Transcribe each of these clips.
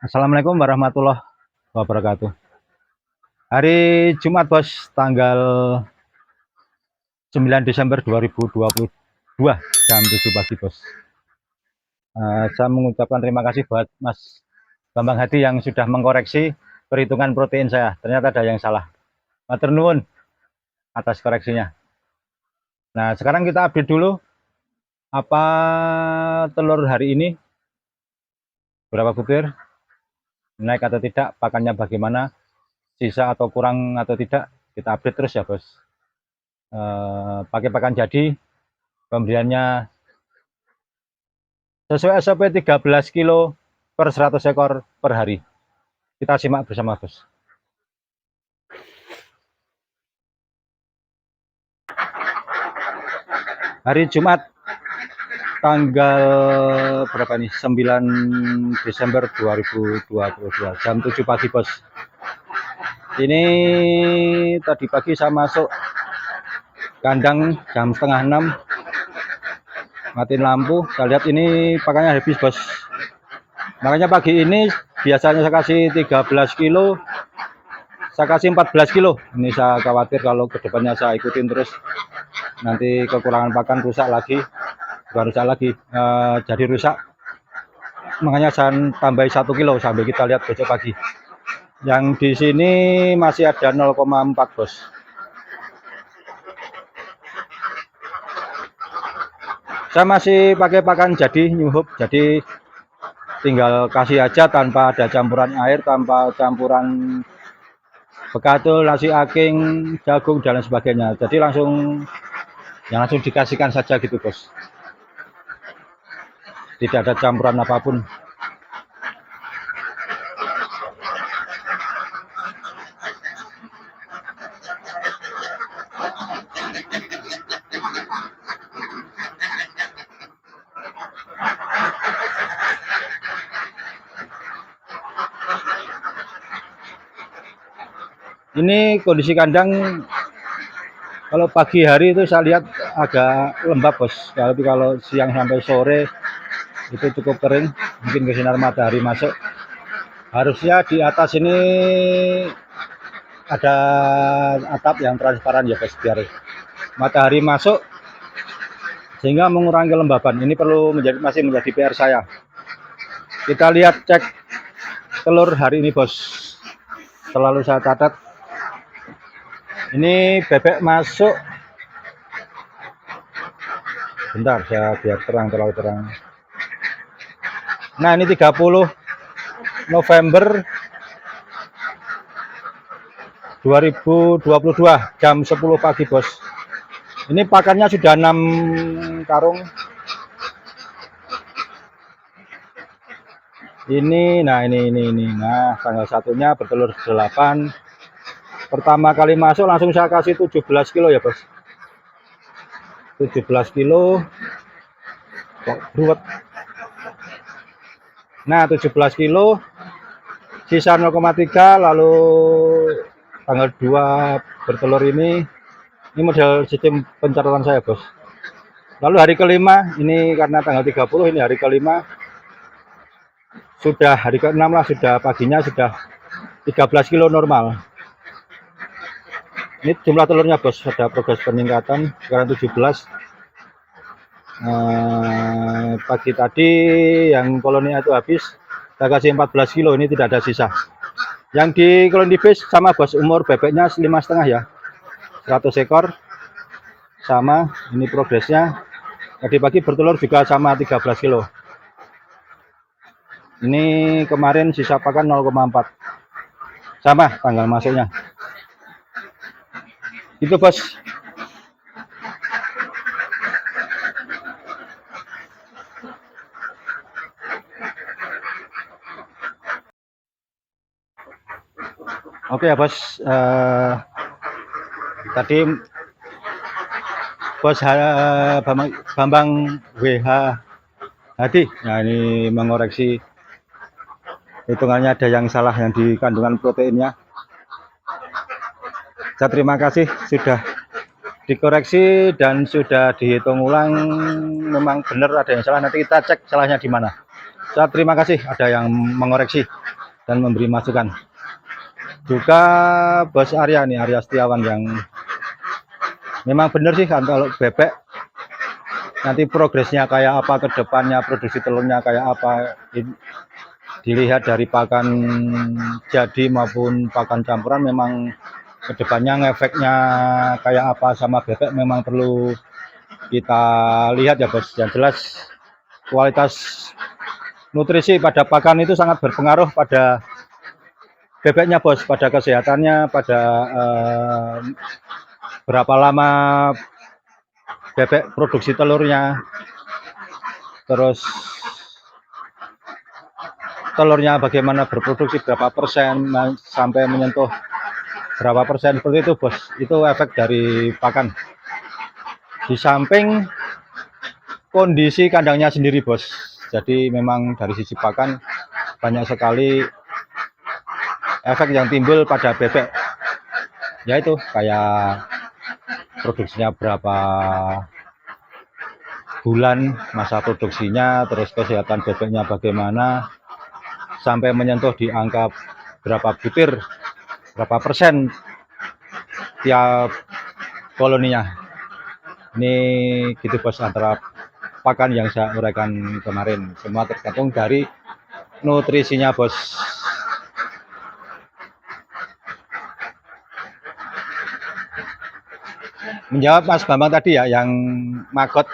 Assalamualaikum warahmatullahi wabarakatuh. Hari Jumat bos, tanggal 9 Desember 2022 jam 7 pagi bos. Saya mengucapkan terima kasih buat Mas Bambang Hadi yang sudah mengkoreksi perhitungan protein saya. Ternyata ada yang salah. Matur nuwun atas koreksinya. Nah, sekarang kita update dulu apa telur hari ini, berapa butir, naik atau tidak, pakannya bagaimana, sisa atau kurang atau tidak, kita update terus ya bos. Pakai pakan jadi, pembeliannya sesuai SOP 13 kilo per 100 ekor per hari. Kita simak bersama bos. Hari Jumat tanggal berapa nih? 9 Desember 2022 jam 7 pagi bos. Ini tadi pagi saya masuk kandang jam setengah 6, matiin lampu, saya lihat ini pakannya habis bos. Makanya pagi ini biasanya saya kasih 13 kilo, saya kasih 14 kilo. Ini saya khawatir kalau kedepannya saya ikutin terus nanti kekurangan pakan, rusak lagi, bukan rusak lagi, jadi rusak. Makanya saya tambahi 1 kilo sambil kita lihat besok pagi. Yang di sini masih ada 0,4 bos. Saya masih pakai pakan jadi New Hope, jadi tinggal kasih aja tanpa ada campuran air, tanpa campuran bekatul, nasi aking, jagung dan lain sebagainya. Jadi langsung dikasihkan saja gitu bos. Tidak ada campuran apapun. Ini kondisi kandang kalau pagi hari itu saya lihat agak lembab bos, tapi kalau siang sampai sore itu cukup kering, mungkin ke sinar matahari masuk. Harusnya di atas ini ada atap yang transparan ya bos, biar matahari masuk sehingga mengurangi kelembaban. Ini masih menjadi PR saya. Kita lihat cek telur hari ini bos, selalu saya catat. Ini bebek masuk, bentar saya biar terlalu terang. Nah ini 30 November 2022 jam 10 pagi bos. Ini pakannya sudah 6 karung. Ini nah tanggal satunya bertelur 8. Pertama kali masuk langsung saya kasih 17 kilo ya bos. 17 kilo kok ruwet. Nah 17 kilo sisa 0,3, lalu tanggal 2 bertelur ini model sistem pencatatan saya bos. Lalu hari kelima ini karena tanggal 30 ini hari kelima, sudah hari ke-6 lah, sudah paginya sudah 13 kilo normal. Ini jumlah telurnya bos, ada progres peningkatan, sekarang 17. Pagi tadi yang koloni itu habis, saya kasih 14 kilo, ini tidak ada sisa. Yang di koloni base sama bos, umur bebeknya 5,5 ya, 100 ekor sama. Ini progresnya. Tadi pagi bertelur juga sama 13 kilo. Ini kemarin sisa pakan 0,4 sama tanggal masuknya. Itu bos. Oke ya bos, tadi bos Bambang WH Hadi, nah ini mengoreksi hitungannya, ada yang salah yang di kandungan proteinnya. Saya terima kasih sudah dikoreksi dan sudah dihitung ulang, memang benar ada yang salah, nanti kita cek salahnya di mana. Saya terima kasih ada yang mengoreksi. dan memberi masukan. Juga Bos Arya nih, Arya Setiawan, yang memang benar sih kan kalau bebek nanti progresnya kayak apa ke depannya, produksi telurnya kayak apa, dilihat dari pakan jadi maupun pakan campuran, memang kedepannya ngefeknya kayak apa sama bebek memang perlu kita lihat ya Bos. Yang jelas kualitas nutrisi pada pakan itu sangat berpengaruh pada bebeknya Bos, pada kesehatannya, pada berapa lama bebek produksi telurnya, terus telurnya bagaimana berproduksi, berapa persen sampai menyentuh berapa persen, seperti itu Bos. Itu efek dari pakan. Di samping kondisi kandangnya sendiri Bos. Jadi memang dari sisi pakan banyak sekali efek yang timbul pada bebek. Yaitu kayak produksinya berapa bulan masa produksinya, terus kesehatan bebeknya bagaimana, sampai menyentuh di angka berapa butir, berapa persen tiap koloninya. Ini gitu Bos, antara pakan yang saya uraikan kemarin. Semua tergantung dari nutrisinya Bos. Menjawab Mas Bambang tadi ya, yang magot,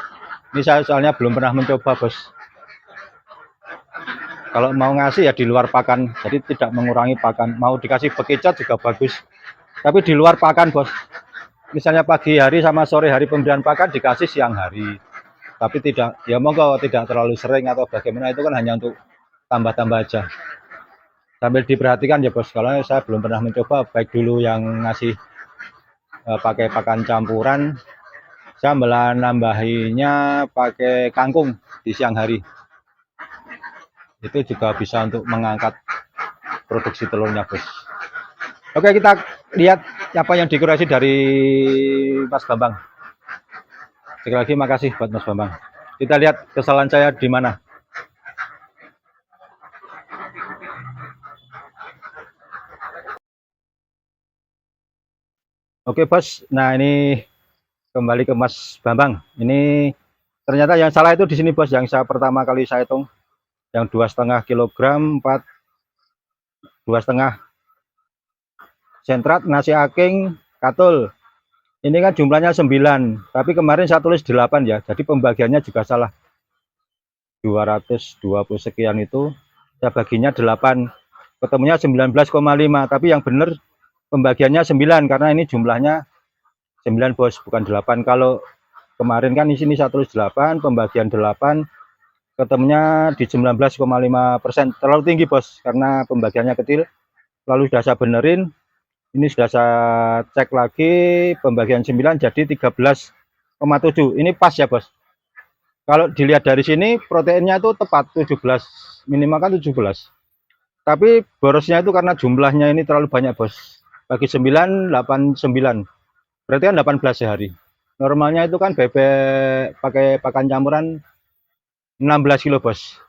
ini saya soalnya belum pernah mencoba Bos. Kalau mau ngasih ya di luar pakan, jadi tidak mengurangi pakan. Mau dikasih bekicot juga bagus, tapi di luar pakan Bos. Misalnya pagi hari sama sore hari pemberian pakan dikasih siang hari, tapi tidak, ya monggo tidak terlalu sering atau bagaimana, itu kan hanya untuk tambah-tambah aja. Sambil diperhatikan ya Bos, kalau saya belum pernah mencoba, baik dulu yang ngasih pakai pakan campuran, saya malah nambahinya pakai kangkung di siang hari. Itu juga bisa untuk mengangkat produksi telurnya Bos. Oke, kita lihat apa yang dikoreksi dari Mas Bambang. Sekali lagi makasih buat Mas Bambang. Kita lihat kesalahan saya di mana. Oke Bos, nah ini kembali ke Mas Bambang. Ini ternyata yang salah itu di sini Bos, yang saya pertama kali saya hitung, yang 2,5 kg 2,5 sentrat nasi aking katul. Ini kan jumlahnya 9, tapi kemarin saya tulis 8 ya, jadi pembagiannya juga salah. 220 sekian itu saya baginya 8, ketemunya 19,5, tapi yang benar pembagiannya 9 karena ini jumlahnya 9 Bos, bukan 8. Kalau kemarin kan di sini saya tulis 8, pembagian 8, ketemunya di 19,5%. Terlalu tinggi Bos, karena pembagiannya kecil. Lalu sudah saya benerin, ini sudah saya cek lagi, pembagian 9 jadi 13,7. Ini pas ya Bos. Kalau dilihat dari sini proteinnya itu tepat 17, minimal kan 17. Tapi borosnya itu karena jumlahnya ini terlalu banyak Bos. Bagi 9, 89. Berarti kan 18 sehari. Normalnya itu kan bebek pakai pakan campuran 16 kilo Bos.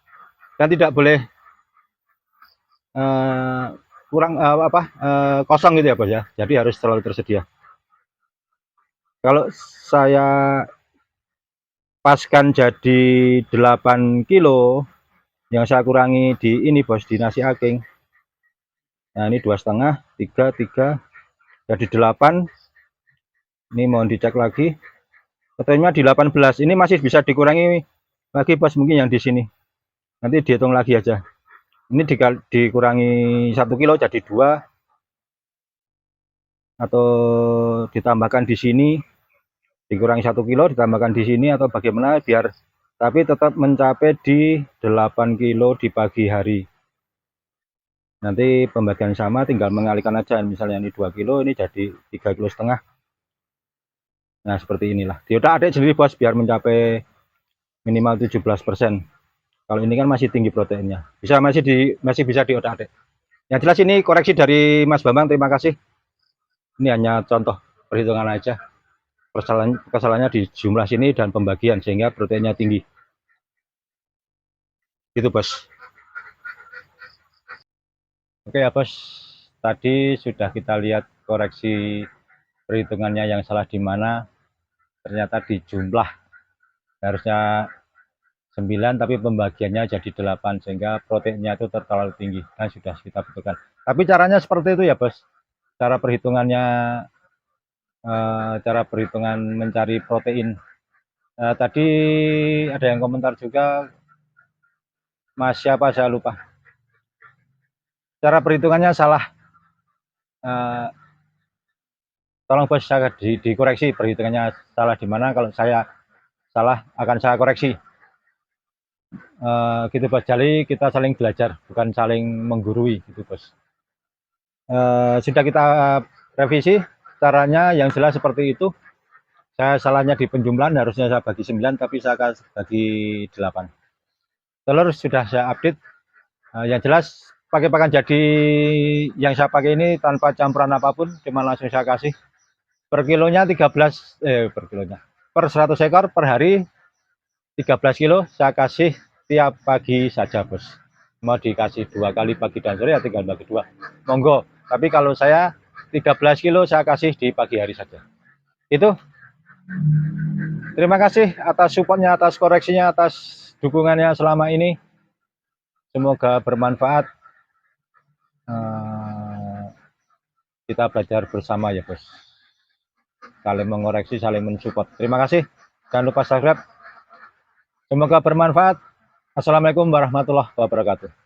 Dan tidak boleh kurang kosong gitu ya Bos ya. Jadi harus selalu tersedia. Kalau saya paskan jadi 8 kilo, yang saya kurangi di ini Bos, di nasi aking. Nah ini 2,5, 3, jadi 8. Ini mohon dicek lagi. Katanya di 18. Ini masih bisa dikurangi lagi Bos, mungkin yang di sini. Nanti dihitung lagi aja. Ini dikurangi 1 kilo jadi 2, atau ditambahkan di sini, dikurangi 1 kilo ditambahkan di sini, atau bagaimana biar tapi tetap mencapai di 8 kilo di pagi hari. Nanti pembagian sama, tinggal mengalihkan aja, misalnya ini 2 kilo, ini jadi 3,5 kilo. Nah seperti inilah, diotak-atik sendiri Bos, biar mencapai minimal 17%. Kalau ini kan masih tinggi proteinnya, masih bisa diotak-atik. Yang jelas ini koreksi dari Mas Bambang, terima kasih. Ini hanya contoh perhitungan aja. Kesalahannya di jumlah sini dan pembagian, sehingga proteinnya tinggi. Gitu Bos. Oke ya bos, tadi sudah kita lihat koreksi perhitungannya yang salah di mana. Ternyata di jumlah harusnya 9 tapi pembagiannya jadi 8 sehingga proteinnya itu terlalu tinggi dan sudah kita betulkan. Tapi caranya seperti itu ya bos, cara perhitungannya, cara perhitungan mencari protein. Tadi ada yang komentar juga, Mas siapa saya lupa, cara perhitungannya salah. Eh, Tolong bos saya dikoreksi perhitungannya salah di mana, kalau saya salah akan saya koreksi. Gitu bos, jadi kita saling belajar bukan saling menggurui gitu bos. Sudah kita revisi caranya yang jelas seperti itu. Saya salahnya di penjumlahan, harusnya saya bagi 9 tapi saya bagi 8. Telur sudah saya update. Yang jelas pakai pakan jadi yang saya pakai ini tanpa campuran apapun, cuma langsung saya kasih per kilonya 13 per kilonya per 100 ekor per hari 13 kilo saya kasih tiap pagi saja bos. Mau dikasih 2 kali pagi dan sore ya tinggal bagi 2, monggo. Tapi kalau saya 13 kilo saya kasih di pagi hari saja. Itu terima kasih atas supportnya, atas koreksinya, atas dukungannya selama ini. Semoga bermanfaat. Kita belajar bersama ya bos, saling mengoreksi, saling mensupport. Terima kasih, jangan lupa subscribe. Semoga bermanfaat. Assalamualaikum warahmatullahi wabarakatuh.